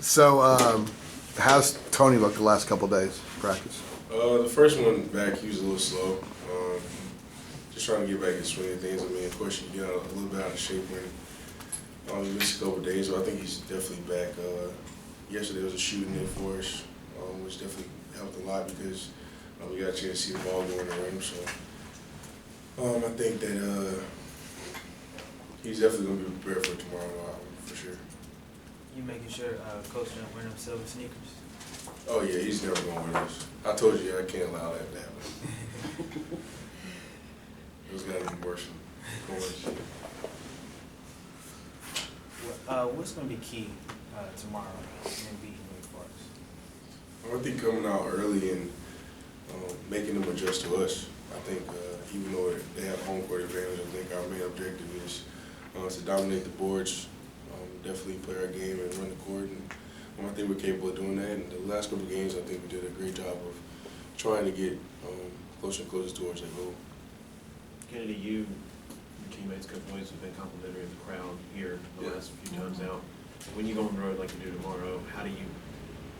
So, how's Tony looked the last couple of days practice? The first one back, he was a little slow. Just trying to get back in swing of things. I mean, of course, you get a little bit out of shape when he missed a couple of days, but I think he's definitely back. Yesterday was a shooting day for us, which definitely helped a lot because we got a chance to see the ball go in the rim. So I think that he's definitely going to be prepared for tomorrow, for sure. You making sure Coach don't wear them silver sneakers? Oh yeah, he's never going to wear those. I told you I can't allow that to happen. Those got to be worse than orange. What's going to be key tomorrow in beating Wake Forest? I think coming out early and making them adjust to us. I think even though they have home court advantage, I think our main objective is to dominate the boards, definitely play our game and run the court. And I think we're capable of doing that. And the last couple of games, I think we did a great job of trying to get closer and closer towards that goal. Kennedy, your teammates, Coach Williams, have been complimentary of the crowd here the last few times out. When you go on the road like you do tomorrow, how do you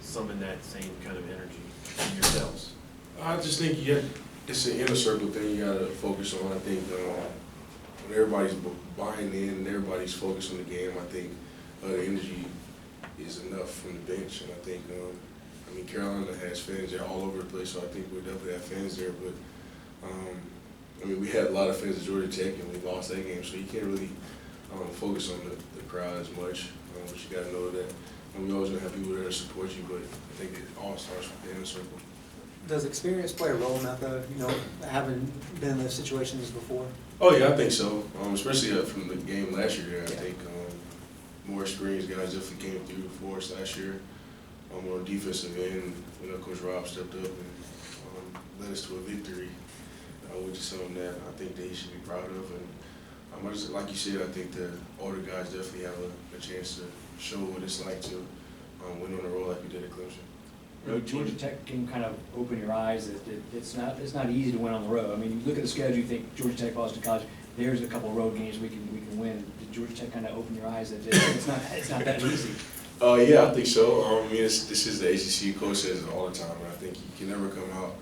summon that same kind of energy in yourselves? I just think it's an inner circle thing you got to focus on. I think when everybody's buying in and everybody's focused on the game, I think the energy is enough from the bench. And I think, Carolina has fans there all over the place, so I think we'll definitely have fans there. But, we had a lot of fans at Georgia Tech, and we lost that game, so you can't really focus on the crowd as much. But you got to know that we always going to have people there to support you, but I think it all starts with the inner circle. Does experience play a role in that, though, having been in those situations before? Oh, yeah, I think so, especially from the game last year. I think more experienced guys definitely came through for us last year. On the defensive end, Coach Rob stepped up and led us to a victory, which is something that I think they should be proud of. And just, like you said, I think the older guys definitely have a chance to show what it's like to win on the road like we did at Clemson. Georgia Tech can kind of open your eyes that it's not easy to win on the road. I mean, you look at the schedule, you think Georgia Tech, Boston College, there's a couple of road games we can win. Did Georgia Tech kind of open your eyes that it's not that easy? Yeah, I think so. This is the ACC. Coach says it all the time, and I think you can never come out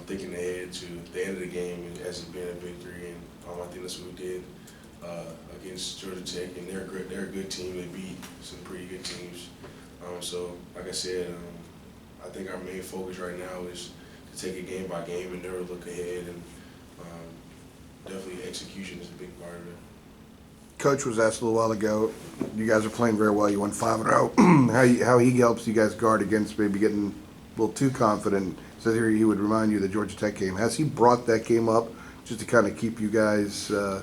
thinking ahead to the end of the game as it being a victory. And I think that's what we did against Georgia Tech, and they're a good team. They beat some pretty good teams. So, like I said, I think our main focus right now is to take it game by game and never look ahead. And definitely execution is a big part of it. Coach was asked a little while ago, you guys are playing very well, you won 5-0. How he helps you guys guard against maybe getting a little too confident. Says here he would remind you of the Georgia Tech game. Has he brought that game up just to kind of keep you guys a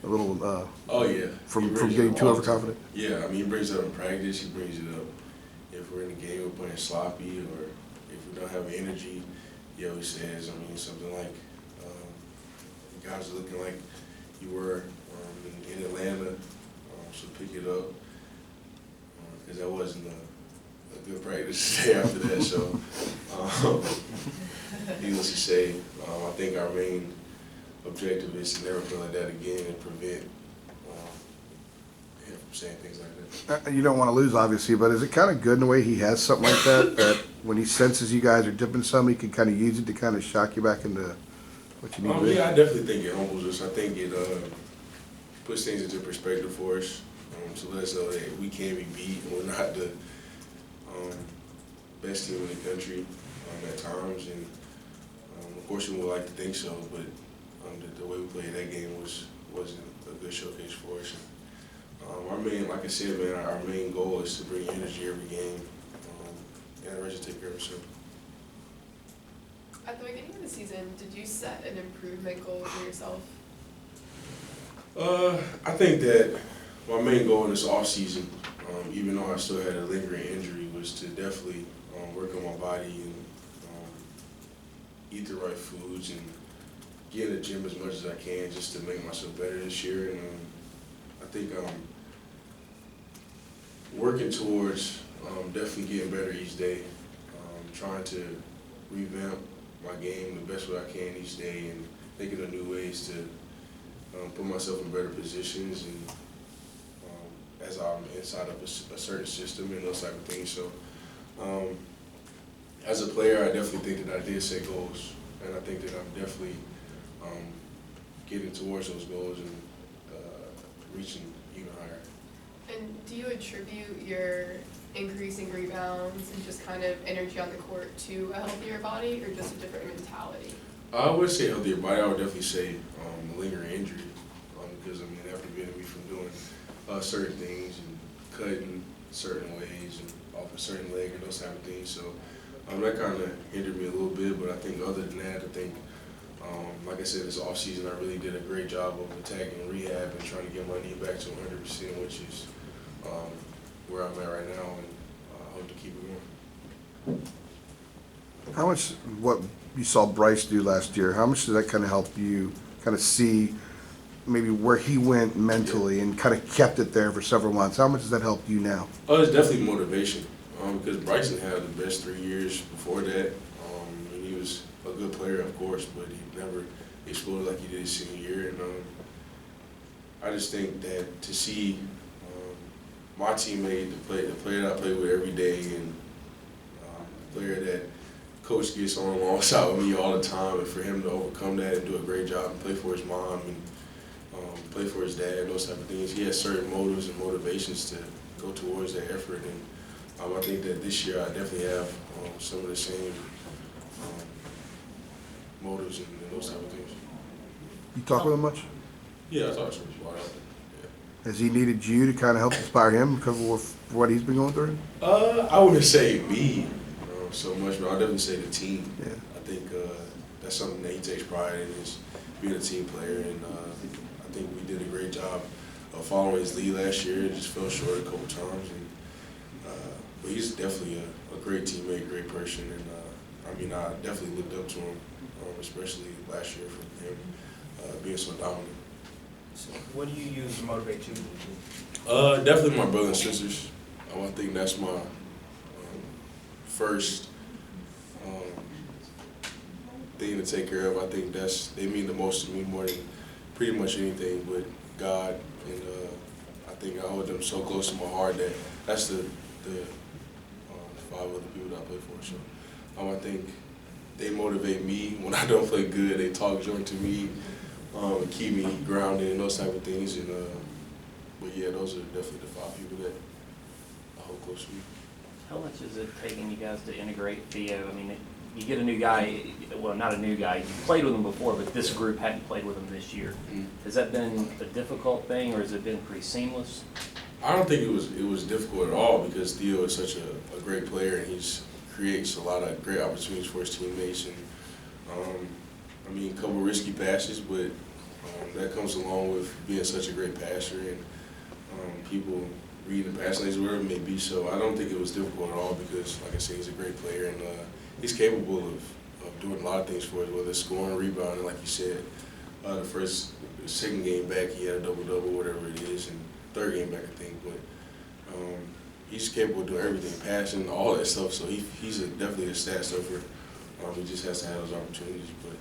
little oh yeah, from getting too overconfident? Yeah, he brings it up in practice, he brings it up if we're in the game, we're playing sloppy, or if we don't have energy, he always says, something like, you guys are looking like you were in Atlanta, so pick it up, because that wasn't a good practice to say after that. So, needless to say, I think our main objective is to never play like that again and prevent him from saying things like that. You don't want to lose, obviously, but is it kind of good in a way he has something like that, that when he senses you guys are dipping some, he can kind of use it to kind of shock you back into what you need to do? Yeah, I definitely think it humbles us. I think it puts things into perspective for us, to let us know that we can be beat and we're not the best team in the country at times. And of course we would like to think so, but the way we played that game wasn't a good showcase for us. Our main, like I said, our main goal is to bring energy every game and the rest take care of itself. At the beginning of the season, did you set an improvement goal for yourself? I think that my main goal in this offseason, even though I still had a lingering injury, was to definitely work on my body and eat the right foods and get in the gym as much as I can just to make myself better this year. And I think working towards definitely getting better each day, trying to revamp my game the best way I can each day and thinking of new ways to put myself in better positions and as I'm inside of a certain system and those type of things. So as a player, I definitely think that I did set goals, and I think that I'm definitely getting towards those goals and reaching even higher. And do you attribute your increasing rebounds and just kind of energy on the court to a healthier body, or just a different mentality? I would say healthier body. I would definitely say a lingering injury, because I mean that prevented me from doing certain things and cutting certain ways and off a certain leg and those type of things. So that kind of hindered me a little bit. But I think other than that, I think like I said, this off season I really did a great job of attacking rehab and trying to get my knee back to 100%, which is where I'm at right now, and I hope to keep it going. How much, what you saw Bryce do last year, how much did that kind of help you kind of see maybe where he went mentally and kind of kept it there for several months? How much does that help you now? Oh, it's definitely motivation, because Bryson had the best 3 years before that, and he was a good player, of course, but he never exploded like he did his senior year. And I just think that to see my teammate, the player that I play with every day, and the player that coach gets on alongside with me all the time, and for him to overcome that and do a great job and play for his mom and play for his dad and those type of things, he has certain motives and motivations to go towards that effort. And I think that this year I definitely have some of the same motives and those type of things. You talk with him much? Yeah, I talk to him a lot. Has he needed you to kind of help inspire him because of what he's been going through? I wouldn't say me so much, but I'll definitely say the team. Yeah. I think that's something that he takes pride in, is being a team player, and I think we did a great job of following his lead last year. It just fell short a couple times, and but he's definitely a great teammate, great person, and I mean I definitely looked up to him, especially last year for him being so dominant. So what do you use to motivate you? Definitely my brothers and sisters. I think that's my first thing to take care of. I think they mean the most to me, more than pretty much anything but God. And I think I hold them so close to my heart that that's the 5 other people that I play for. So I think they motivate me when I don't play good. They talk joy to me, keep me grounded and those type of things. And but yeah, those are definitely the 5 people that I hold close to me. How much is it taking you guys to integrate Theo? I mean, you get a new guy, well, not a new guy, you played with him before, but this group hadn't played with him this year. Mm-hmm. Has that been a difficult thing, or has it been pretty seamless? I don't think it was difficult at all, because Theo is such a great player, and he creates a lot of great opportunities for his teammates. And I mean, a couple risky passes, but that comes along with being such a great passer and people reading the pass lanes, whatever it may be. So I don't think it was difficult at all, because, like I said, he's a great player, and he's capable of doing a lot of things for us, whether it's scoring, rebounding, like you said. The second game back, he had a double-double, whatever it is, and third game back, I think. But he's capable of doing everything, passing, all that stuff. So he's definitely a stat stuffer. He just has to have those opportunities. But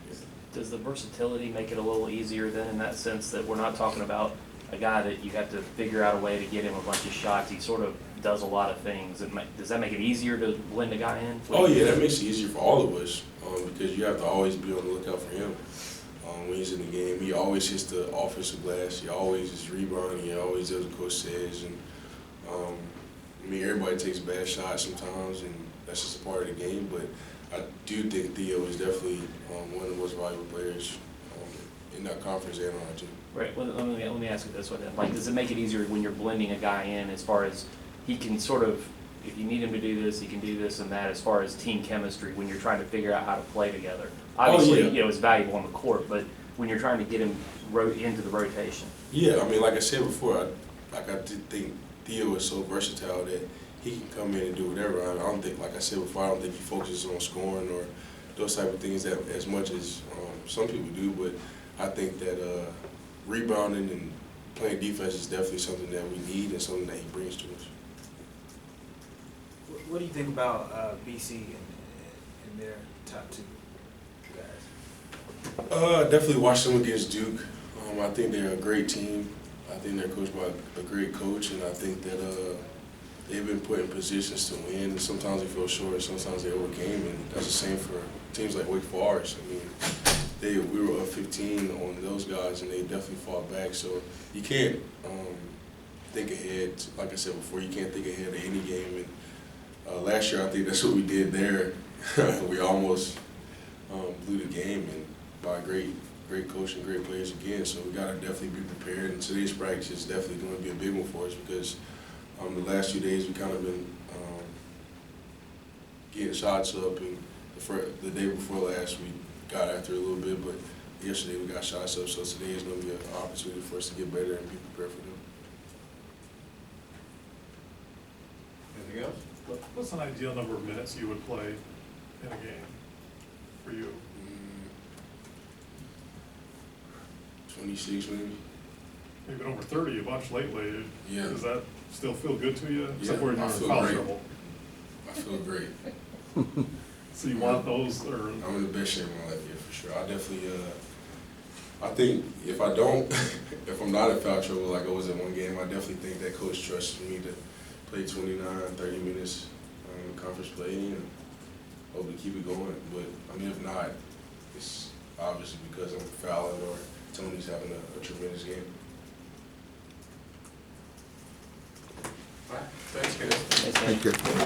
yeah. Does the versatility make it a little easier then, in that sense that we're not talking about a guy that you have to figure out a way to get him a bunch of shots? He sort of does a lot of things. Does that make it easier to blend a guy in? Oh yeah, that makes it easier for all of us, because you have to always be on the lookout for him. When he's in the game, he always hits the offensive glass. He always is rebounding. He always does what coach says. And I mean, everybody takes bad shots sometimes, and that's just a part of the game. But I do think Theo is definitely one of the most valuable players in that conference and on our team. Right. Well, let me ask you this one then. Like, does it make it easier when you're blending a guy in, as far as he can sort of, if you need him to do this, he can do this and that, as far as team chemistry when you're trying to figure out how to play together? Obviously, yeah. you know, it's valuable on the court, but when you're trying to get him into the rotation. Yeah, I mean, like I said before, I did think Theo is so versatile that he can come in and do whatever. I don't think, like I said before, I don't think he focuses on scoring or those type of things that as much as some people do. But I think that rebounding and playing defense is definitely something that we need and something that he brings to us. What do you think about BC and their top 2 guys? Definitely watched them against Duke. I think they're a great team. I think they're coached by a great coach, and I think that they've been put in positions to win. And sometimes they feel short, sometimes they overcame, and that's the same for teams like Wake Forest. I mean, we were up 15 on those guys, and they definitely fought back. So you can't think ahead. Like I said before, you can't think ahead of any game. And last year, I think that's what we did there. We almost blew the game, and by great coach and great players again. So we got to definitely be prepared. And today's practice is definitely going to be a big one for us because the last 2 days we kind of been getting shots up, and the day before last we got after a little bit, but yesterday we got shots up. So today is going to be an opportunity for us to get better and be prepared for them. Anything else? What's an ideal number of minutes you would play in a game for you? 26 maybe. You've been over 30 a bunch lately. Yeah. Does that still feel good to you? Except Yeah, for when I you're in feel foul great. trouble. I feel great. So you want those, or? I'm in the best shape of my life, yeah, for sure. I definitely, I think if I don't, if I'm not in foul trouble like I was in one game, I definitely think that coach trusts me to play 29, 30 minutes conference play and hope to keep it going. But I mean, if not, it's obviously because I'm fouling or Tony's having a tremendous game. All right, thanks, guys. Thank you.